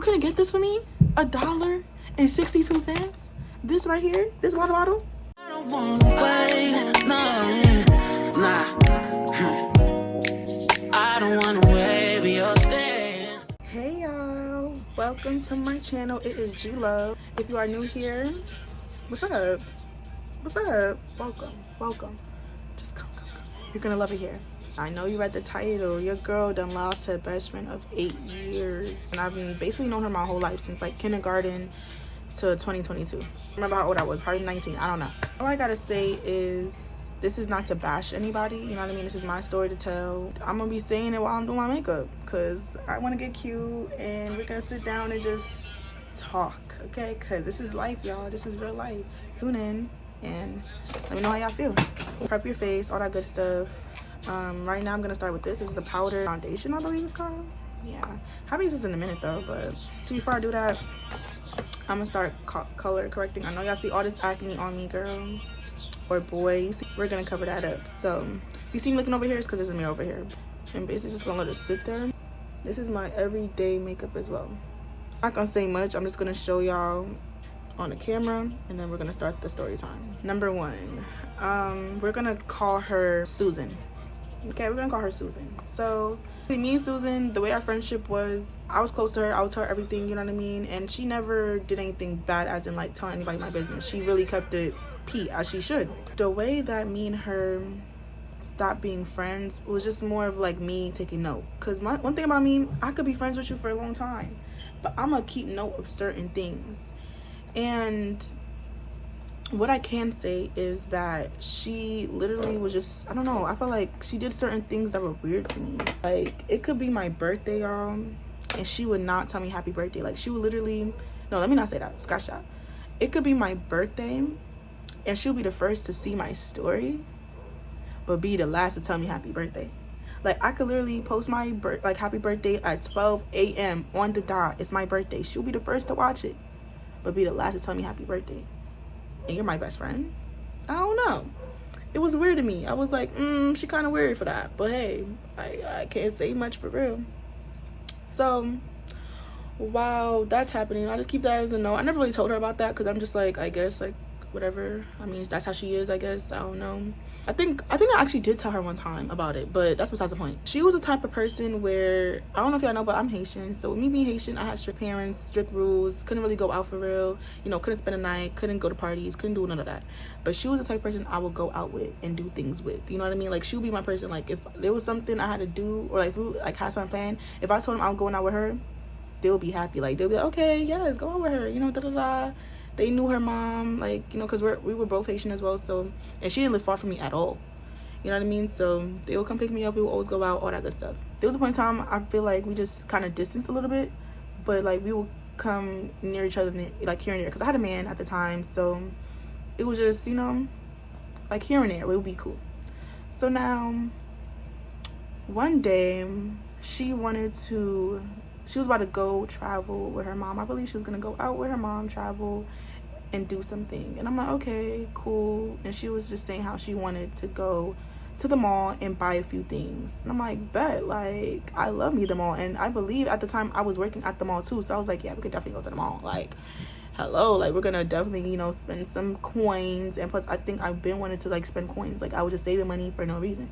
You couldn't get this for me? $1.62? This right here? This water bottle? I don't wanna wait, nah. I don't wanna wait, be your thing. Hey y'all, welcome to my channel. It is G Love. If you are new here, what's up? What's up? Welcome. Just come. You're gonna love it here. I know you read the title. Your girl done lost her best friend of 8 years. And I've been basically known her my whole life, since like kindergarten to 2022. Remember how old I was? Probably 19. I don't know. All I gotta say is this is not to bash anybody. You know what I mean? This is my story to tell. I'm gonna be saying it while I'm doing my makeup because I want to get cute, and we're gonna sit down and just talk, okay? Because this is life, y'all. This is real life. Tune in and let me know how y'all feel. Prep your face, all that good stuff. Right now I'm gonna start with this. This is a powder foundation, I believe it's called. Yeah, I'll use this in a minute though, but before I do that, I'm gonna start color correcting. I know y'all see all this acne on me, girl or boy. You see, we're gonna cover that up. So if you see me looking over here, it's because there's a mirror over here. And basically just gonna let it sit there. This is my everyday makeup as well. I'm not gonna say much. I'm just gonna show y'all on the camera, and then we're gonna start the story time. Number one, we're gonna call her Susan. Okay, we're gonna call her Susan. So me and Susan, the way our friendship was, I was close to her. I would tell her everything, you know what I mean? And she never did anything bad, as in like telling anybody my business. She really kept it pee, as she should. The way that me and her stopped being friends was just more of like me taking note. Because one thing about me, I could be friends with you for a long time, but I'm gonna keep note of certain things. And what I can say is that she literally was just, I don't know, I feel like she did certain things that were weird to me. Like, it could be my birthday, y'all, and she would not tell me happy birthday. Like, she would literally, no, let me not say that, scratch that. It could be my birthday, and she'll be the first to see my story, but be the last to tell me happy birthday. Like, I could literally post my happy birthday at 12 a.m. on the dot. It's my birthday. She'll be the first to watch it, but be the last to tell me happy birthday. And you're my best friend? I don't know. It was weird to me. I was like, she kind of weird for that. But hey, I can't say much for real. So while that's happening, I just keep that as a note. I never really told her about that because I'm just like, I guess, like, whatever. I mean, that's how she is, I guess. I don't know. I think I actually did tell her one time about it, but that's besides the point. She was the type of person where, I don't know if y'all know, but I'm Haitian. So with me being Haitian, I had strict parents, strict rules, couldn't really go out for real, you know, couldn't spend a night, couldn't go to parties, couldn't do none of that. But she was the type of person I would go out with and do things with, you know what I mean? Like, she would be my person. Like, if there was something I had to do, or like, if we had something planned, if I told them I'm going out with her, they would be happy. Like, they'll be like, okay, yes, go out with her, you know, da-da-da. They knew her mom, like, you know, because we were both Haitian as well. So, and she didn't live far from me at all. You know what I mean? So they would come pick me up. We would always go out, all that good stuff. There was a point in time I feel like we just kind of distanced a little bit, but like we would come near each other, like here and there, because I had a man at the time. So it was just, you know, like here and there, it would be cool. So now one day she was about to go travel with her mom. I believe she was going to go out with her mom, travel and do something. And I'm like, okay, cool. And she was just saying how she wanted to go to the mall and buy a few things. And I'm like, bet, like, I love me the mall. And I believe at the time I was working at the mall too. So I was like, yeah, we could definitely go to the mall. Like, hello, like, we're gonna definitely, you know, spend some coins. And plus, I think I've been wanting to like spend coins. Like, I was just saving money for no reason.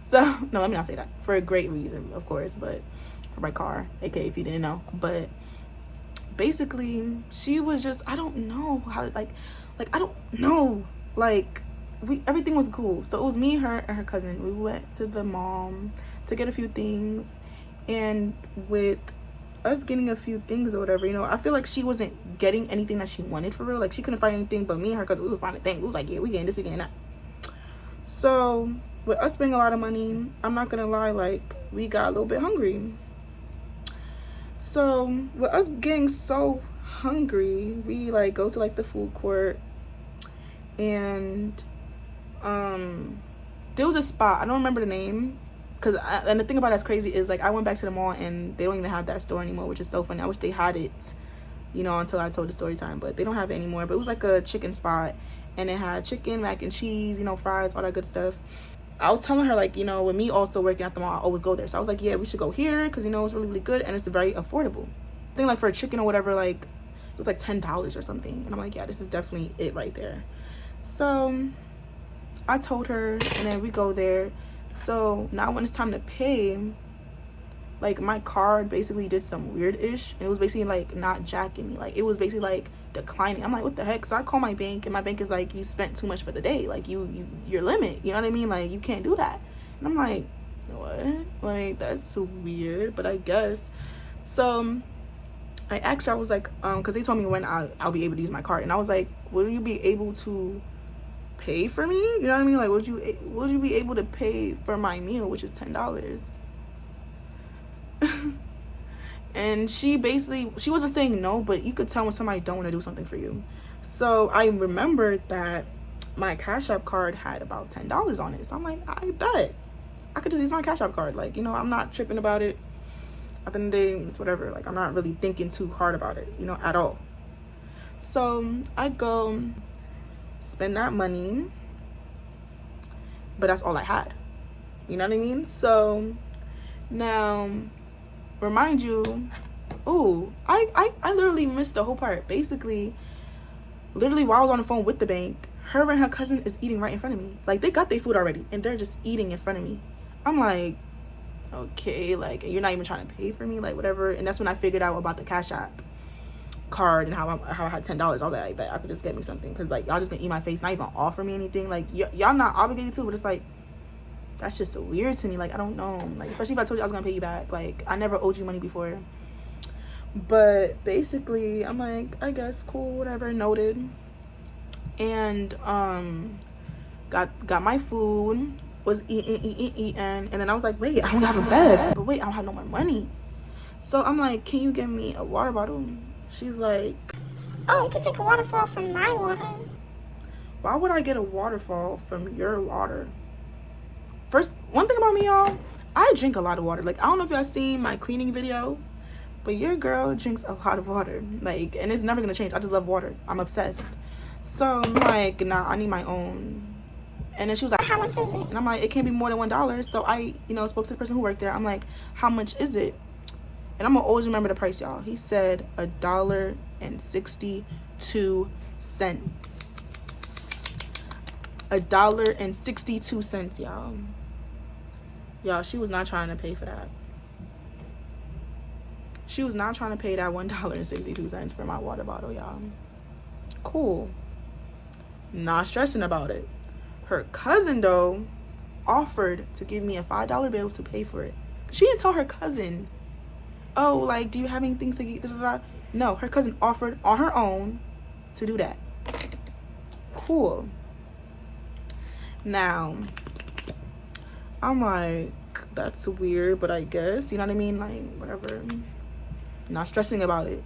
So, no, let me not say that. For a great reason, of course, but for my car, aka if you didn't know. But basically, she was just, I don't know how, like I don't know, like, everything was cool. So it was me, her, and her cousin. We went to the mall to get a few things, and with us getting a few things or whatever, you know, I feel like she wasn't getting anything that she wanted for real. Like, she couldn't find anything, but me and her cousin, we would find a thing. We was like, yeah, we getting this, we getting that. So with us spending a lot of money, I'm not gonna lie, like, we got a little bit hungry. So with us getting so hungry, we like go to like the food court, and there was a spot, I don't remember the name, and the thing about that's crazy is, like, I went back to the mall and they don't even have that store anymore, which is so funny. I wish they had it, you know, until I told the story time, but they don't have it anymore. But it was like a chicken spot, and it had chicken, mac and cheese, you know, fries, all that good stuff. I was telling her, like, you know, with me also working at the mall, I always go there. So I was like, yeah, we should go here because, you know, it's really, really good and it's very affordable. thing like for a chicken or whatever, like it was like $10 or something. And I'm like, yeah, this is definitely it right there. So I told her, and then we go there. So now when it's time to pay, like my card basically did some weird-ish, and it was basically like not jacking me. Like it was basically like declining. I'm like, what the heck? So I call my bank, and my bank is like, you spent too much for the day. Like your limit. You know what I mean? Like you can't do that. And I'm like, what? Like that's so weird, but I guess. So I asked her, I was like, because they told me when I'll be able to use my card, and I was like, will you be able to pay for me? You know what I mean? Like, would you be able to pay for my meal, which is $10? And she wasn't saying no, but you could tell when somebody don't want to do something for you. So I remembered that my Cash App card had about $10 on it. So I'm like, I bet I could just use my Cash App card. Like, you know, I'm not tripping about it. At the end of the day, it's whatever. Like, I'm not really thinking too hard about it, you know, at all. So I go spend that money, but that's all I had. You know what I mean? So now, remind you, I literally missed the whole part. Basically, literally while I was on the phone with the bank, her and her cousin is eating right in front of me. Like, they got their food already, and they're just eating in front of me. I'm like, okay, like, you're not even trying to pay for me, like, whatever. And that's when I figured out about the Cash App card and how I had $10. I was like, I bet I could just get me something, because like y'all just gonna eat my face, not even offer me anything. Like y'all not obligated to, but it's like, that's just so weird to me. Like, I don't know, like, especially if I told you I was gonna pay you back. Like, I never owed you money before. But basically, I'm like, I guess cool, whatever, noted. And got my food, was eating, and then I was like, wait, I don't have a bed, but wait, I don't have no more money. So I'm like, can you give me a water bottle? She's like, oh, you can take a waterfall from my water. Why would I get a waterfall from your water? First, one thing about me, y'all, I drink a lot of water. Like, I don't know if y'all seen my cleaning video, but your girl drinks a lot of water. Like, and it's never gonna change. I just love water. I'm obsessed. So I'm like, nah, I need my own. And then she was like, how much is it? And I'm like, it can't be more than $1. So I, spoke to the person who worked there. I'm like, how much is it? And I'm gonna always remember the price, y'all. He said $1.62. $1.62, y'all. Y'all, she was not trying to pay for that. She was not trying to pay that $1.62 for my water bottle, y'all. Cool. Not stressing about it. Her cousin, though, offered to give me a $5 bill to pay for it. She didn't tell her cousin, oh, like, do you have anything to eat? No, her cousin offered on her own to do that. Cool. Now, I'm like, that's weird, but I guess, you know what I mean? Like, whatever. Not stressing about it.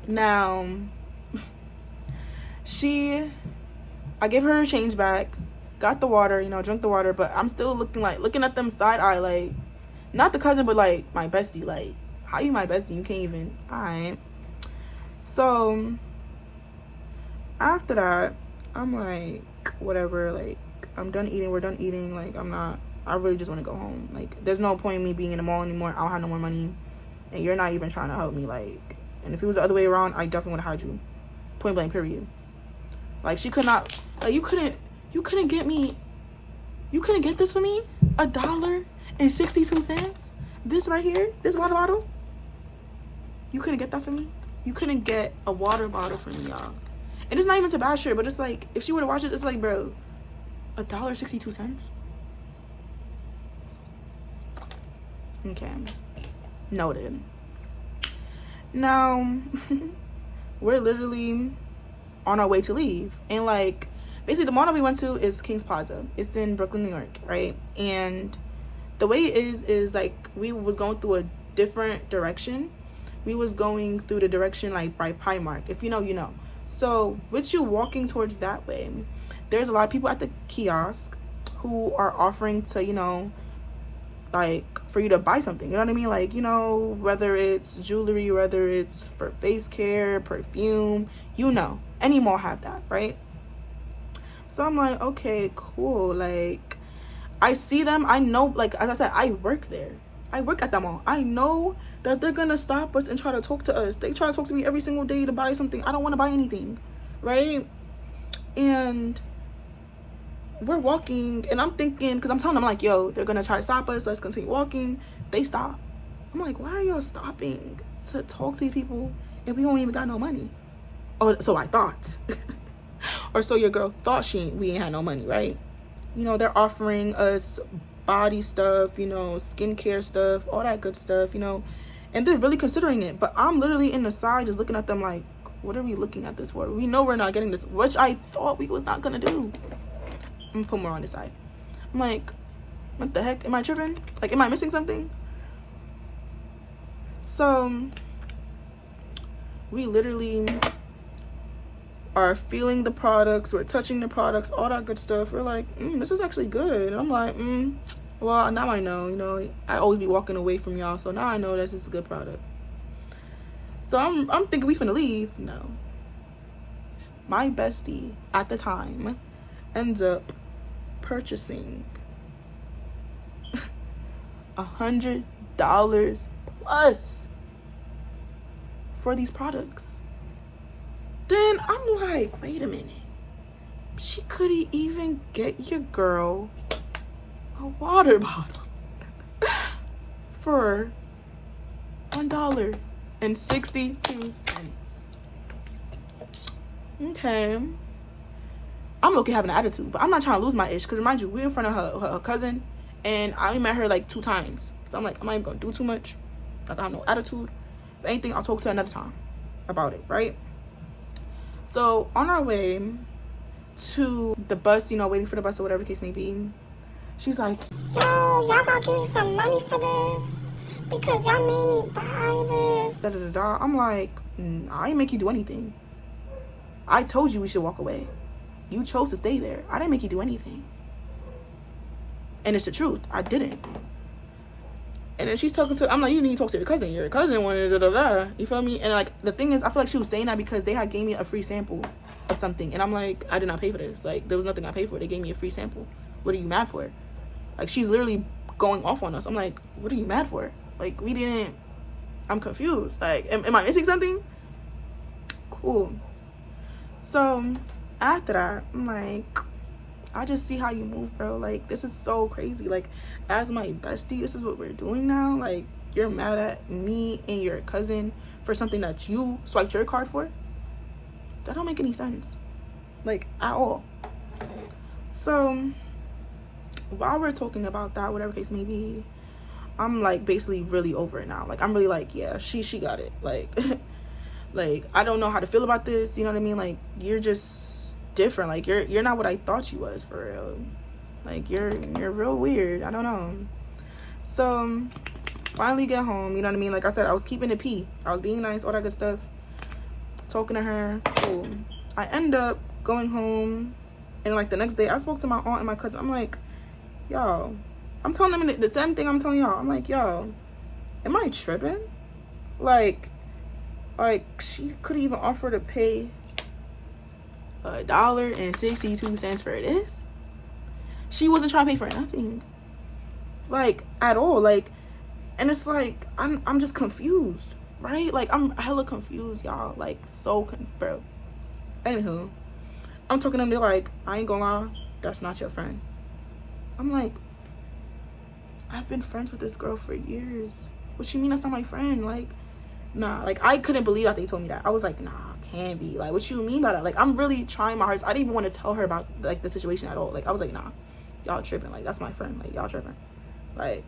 Now, I gave her her change back, got the water, drank the water, but I'm still looking at them side eye, like, not the cousin, but like my bestie. Like, how you my bestie? You can't even. Alright. So after that, I'm like, whatever, like, I'm done eating, we're done eating, like, I really just want to go home. Like, there's no point in me being in the mall anymore. I don't have no more money, and you're not even trying to help me. Like, and if it was the other way around, I definitely would have had you. Point blank, period. Like, she could not, like, you couldn't get this for me? $1.62? This right here, this water bottle? You couldn't get that for me? You couldn't get a water bottle for me, y'all. And it's not even to bash her, but it's like, if she were to watch this, it's like, bro, $1.62? Okay. Noted. Now, we're literally on our way to leave. And, like, basically the mall that we went to is King's Plaza. It's in Brooklyn, New York, right? And the way it is like, we was going through a different direction. We was going through the direction, like, by Primark. If you know, you know. So with you walking towards that way, there's a lot of people at the kiosk who are offering to, like, for you to buy something. You know what I mean? Like, whether it's jewelry, whether it's for face care, perfume, any mall have that, right? So I'm like, okay, cool. Like, I see them. I know, like, as I said, I work there. I work at that mall. I know that they're gonna stop us and try to talk to us. They try to talk to me every single day to buy something. I don't want to buy anything, right? And we're walking, and I'm thinking, because I'm telling them, like, yo, they're gonna try to stop us. Let's continue walking. They stop. I'm like, why are y'all stopping to talk to these people and we don't even got no money? Oh, so I thought. Or so your girl thought we ain't had no money, right? You know, they're offering us body stuff, you know, skincare stuff, all that good stuff, you know, and they're really considering it. But I'm literally in the side just looking at them like, what are we looking at this for? We know we're not getting this, which I thought we was not gonna do. I'm gonna put more on this side. I'm like, what the heck? Am I tripping? Like, am I missing something? So we literally are feeling the products, we're touching the products, all that good stuff. We're like, this is actually good. And I'm like, well, now I know, you know, I always be walking away from y'all, so now I know this is a good product. So I'm thinking we finna leave. No. My bestie at the time ends up purchasing $100 plus for these products. Then I'm like, wait a minute. She couldn't even get your girl a water bottle for $1.62. Okay. I'm low-key having an attitude, but I'm not trying to lose my ish. Because remind you, we're in front of her cousin, and I only met her like 2 times. So I'm like, I'm not even going to do too much. Like, I have no attitude. If anything, I'll talk to her another time about it, right? So on our way to the bus, you know, waiting for the bus or whatever the case may be, she's like, yo, y'all gotta give me some money for this because y'all made me buy this. Da da da da. I'm like, I didn't make you do anything. I told you we should walk away. You chose to stay there. I didn't make you do anything. And it's the truth. I didn't. And then she's talking to, I'm like, you need to talk to your cousin. Your cousin wanted da da da. You feel me? And like, the thing is, I feel like she was saying that because they had gave me a free sample of something. And I'm like, I did not pay for this. Like, there was nothing I paid for. They gave me a free sample. What are you mad for? Like, she's literally going off on us. I'm like, what are you mad for? Like, we didn't, I'm confused. Like, am I missing something? Cool. So after that, I'm like, I just see how you move, bro. Like, this is so crazy. Like, as my bestie, this is what we're doing now. Like, you're mad at me and your cousin for something that you swiped your card for? That don't make any sense. Like, at all. So while we're talking about that, whatever case may be, I'm like basically really over it now. Like, I'm really like, yeah, she got it. Like like, I don't know how to feel about this, you know what I mean? Like, you're just different. Like, you're not what I thought you was, for real. Like, you're real weird. I don't know. So finally get home, you know what I mean? Like I said, I was keeping it P. I was being nice, all that good stuff. Talking to her. Cool. I end up going home, and like the next day I spoke to my aunt and my cousin. I'm like, y'all, I'm telling them the same thing I'm telling y'all. I'm like, y'all, am I tripping? Like she could even offer to pay $1.62 for this. She wasn't trying to pay for nothing, like, at all. Like, and it's like, I'm just confused, right? Like, I'm hella confused, y'all. Like, so bro. Anywho, I'm talking to them. They're like, I ain't gonna lie, that's not your friend. I'm like, I've been friends with this girl for years. What you mean that's not my friend? Like, nah. Like, I couldn't believe that they told me that. I was like, nah, can't be. Like, what you mean by that? Like, I'm really trying my hardest. I didn't even want to tell her about like the situation at all. Like, I was like, nah, y'all tripping. Like, that's my friend. Like, y'all tripping. Like,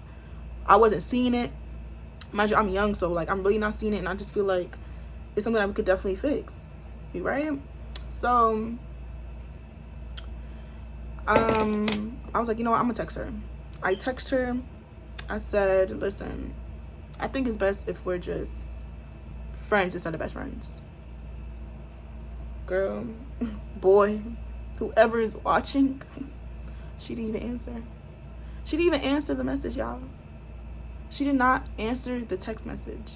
I wasn't seeing it. Mind you, I'm young, so like, I'm really not seeing it, and I just feel like it's something that we could definitely fix. You right? So I was like, you know what, I'm gonna text her. I text her. I said, listen, I think it's best if we're just friends instead of best friends. Girl, boy, whoever is watching, she didn't even answer. She didn't even answer the message, y'all. She did not answer the text message.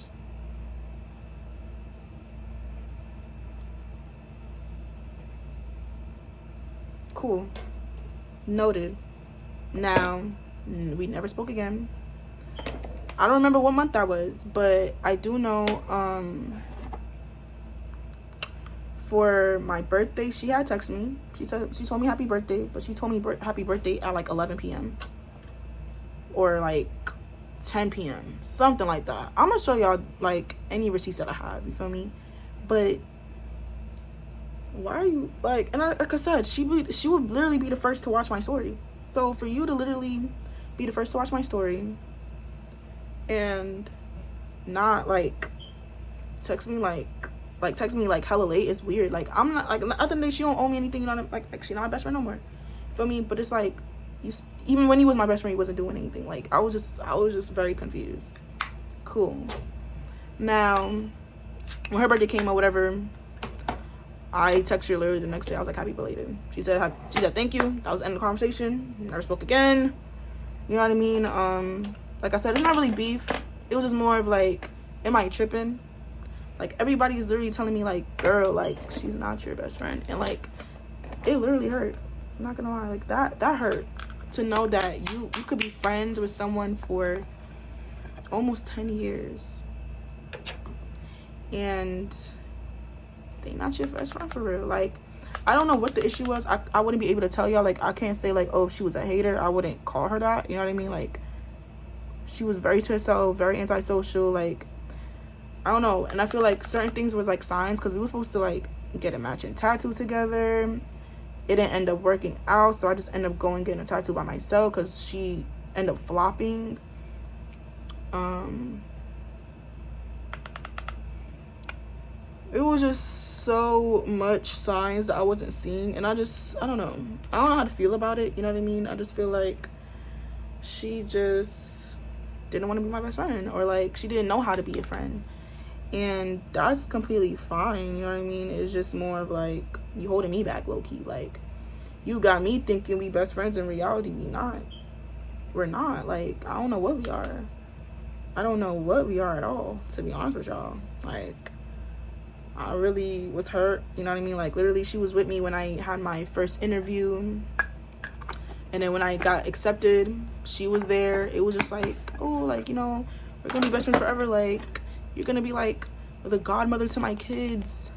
Cool. Noted. Now, we never spoke again. I don't remember what month that was, but I do know for my birthday, she had texted me. She told me happy birthday, but she told me happy birthday at like 11 p.m. or like 10 p.m. something like that. I'm gonna show y'all like any receipts that I have, you feel me? But why are you like, and like I said, she would literally be the first to watch my story. So for you to literally be the first to watch my story and not like text me like hella late is weird. Like, I'm not like, other than that, she don't owe me anything, you know, like she's not my best friend no more, feel me? But it's like, you, even when you was my best friend, you wasn't doing anything. Like, I was just very confused. Cool. Now when her birthday came or whatever, I texted her literally the next day. I was like, happy belated. She said thank you. That was the end of the conversation. Never spoke again, you know what I mean? Like I said, it's not really beef. It was just more of like, am I tripping? Like, everybody's literally telling me like, girl, like, she's not your best friend. And like, it literally hurt. I'm not gonna lie. Like, that hurt to know that you could be friends with someone for almost 10 years and they not your best friend for real. Like, I don't know what the issue was. I wouldn't be able to tell y'all. Like, I can't say like, oh, if she was a hater, I wouldn't call her that, you know what I mean? Like, she was very to herself, very antisocial. Like, I don't know. And I feel like certain things was like signs, because we were supposed to like get a matching tattoo together. It didn't end up working out, so I just ended up going getting a tattoo by myself because she ended up flopping. It was just so much signs that I wasn't seeing, and I don't know how to feel about it, you know what I mean? I just feel like she just didn't want to be my best friend, or like she didn't know how to be a friend. And that's completely fine, you know what I mean? It's just more of like, you holding me back low-key. Like, you got me thinking we best friends. In reality, we're not. Like, I don't know what we are. I don't know what we are at all, to be honest with y'all. Like, I really was hurt, you know what I mean? Like, literally, she was with me when I had my first interview, and then when I got accepted, she was there. It was just like, oh, like, you know, we're gonna be best friends forever. Like, you're gonna be like the godmother to my kids.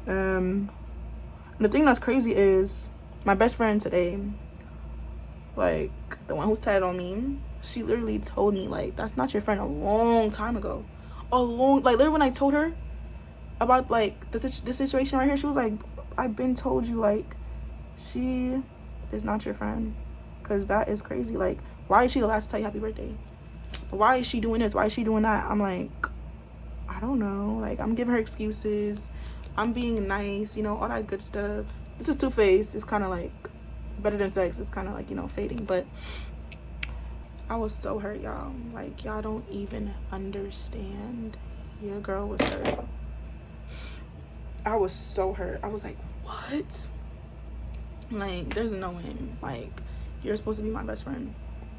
The thing that's crazy is my best friend today, like the one who's tatted on me, she literally told me like, that's not your friend, a long time ago. Like, literally when I told her about like this situation right here, she was like, I've been told you, like, she is not your friend. Because that is crazy. Like, why is she the last to tell you happy birthday? Why is she doing this? Why is she doing that? I'm like, I don't know. Like, I'm giving her excuses. I'm being nice, you know, all that good stuff. This is two-faced. It's kind of like better than sex. It's kind of like, you know, fading. But I was so hurt, y'all. Like, y'all don't even understand. Your girl was hurt. I was so hurt. I was like, what? Like, there's no way. Like, you're supposed to be my best friend.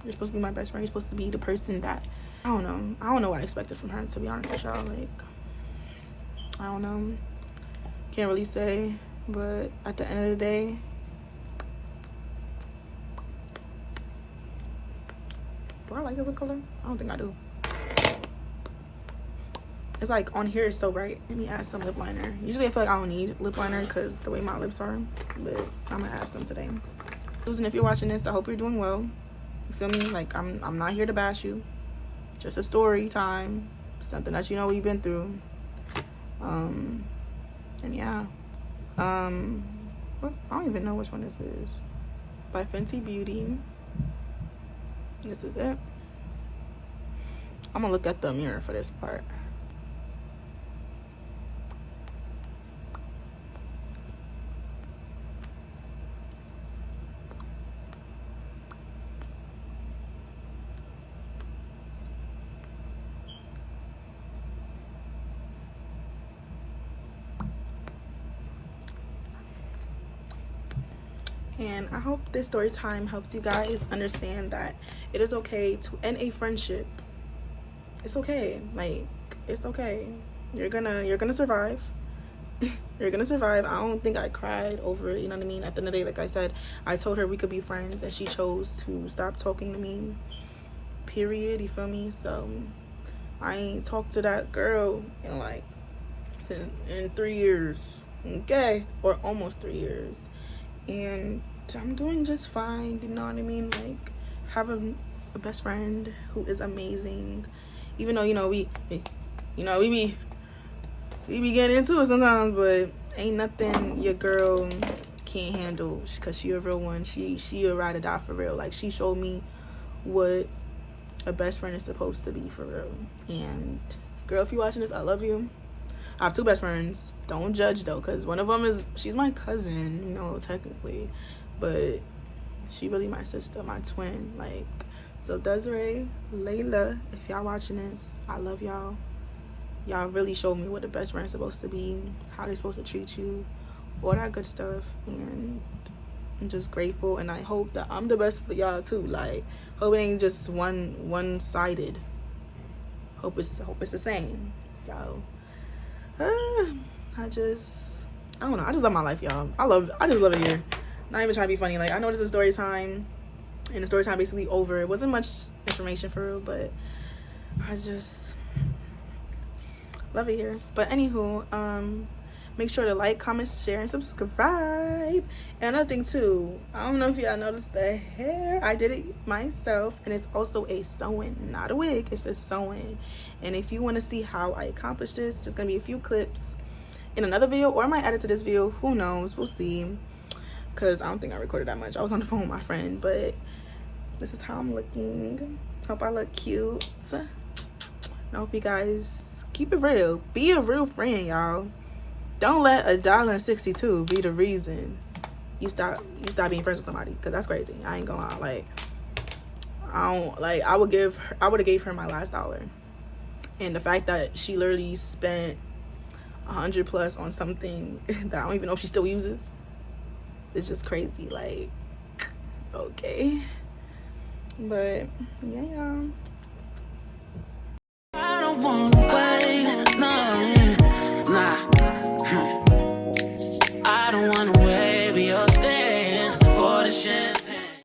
You're supposed to be my best friend. You're supposed to be the person that, I don't know what I expected from her, to be honest with y'all. Like, I don't know. Can't really say. But at the end of the day, do I like this color? I don't think I do. It's like, on here it's so bright. Let me add some lip liner. Usually I feel like I don't need lip liner because the way my lips are. But I'm gonna add some today. Susan, if you're watching this, I hope you're doing well. You feel me? Like, I'm not here to bash you. Just a story time. Something that you know we've been through. And yeah. What? I don't even know which one this is. By Fenty Beauty. This is it. I'm gonna look at the mirror for this part. And I hope this story time helps you guys understand that it is okay to end a friendship. It's okay. Like, it's okay. You're gonna survive. You're gonna survive. I don't think I cried over it, you know what I mean? At the end of the day, like I said, I told her we could be friends, and she chose to stop talking to me period, you feel me? So I ain't talked to that girl in like in 3 years, okay, or almost 3 years, and I'm doing just fine, you know what I mean? Like, have a best friend who is amazing, even though, you know, we be getting into it sometimes, but ain't nothing your girl can't handle, because she a real one. She a ride or die for real. Like, she showed me what a best friend is supposed to be for real. And girl, if you watching this, I love you. I have 2 best friends. Don't judge though, because one of them she's my cousin, you know, technically, but she really my sister, my twin. Like, so Desiree, Layla, if y'all watching this, I love y'all. Y'all really showed me what the best friend's supposed to be, how they supposed to treat you, all that good stuff. And I'm just grateful, and I hope that I'm the best for y'all too. Like, hope it ain't just one-sided. Hope it's the same. So I don't know, I just love my life, y'all. I just love it here. Not even trying to be funny. Like, I know this is story time, and the story time basically over. It wasn't much information for real, but I just love it here. But anywho, make sure to like, comment, share, and subscribe. And another thing too, I don't know if y'all noticed the hair. I did it myself, and it's also a sew-in, not a wig. It's a sew-in. And if you want to see how I accomplished this, there's gonna be a few clips in another video, or I might add it to this video. Who knows? We'll see. Because I don't think I recorded that much. I was on the phone with my friend, but this is how I'm looking. Hope I look cute. And I hope you guys keep it real. Be a real friend, y'all. Don't let $1.62 be the reason you stop being friends with somebody, because that's crazy. I ain't gonna lie. Like, I would have gave her my last dollar, and the fact that she literally spent 100 plus on something that I don't even know if she still uses, it's just crazy. Like, okay, but yeah, y'all. I don't wanna wait, no, nah.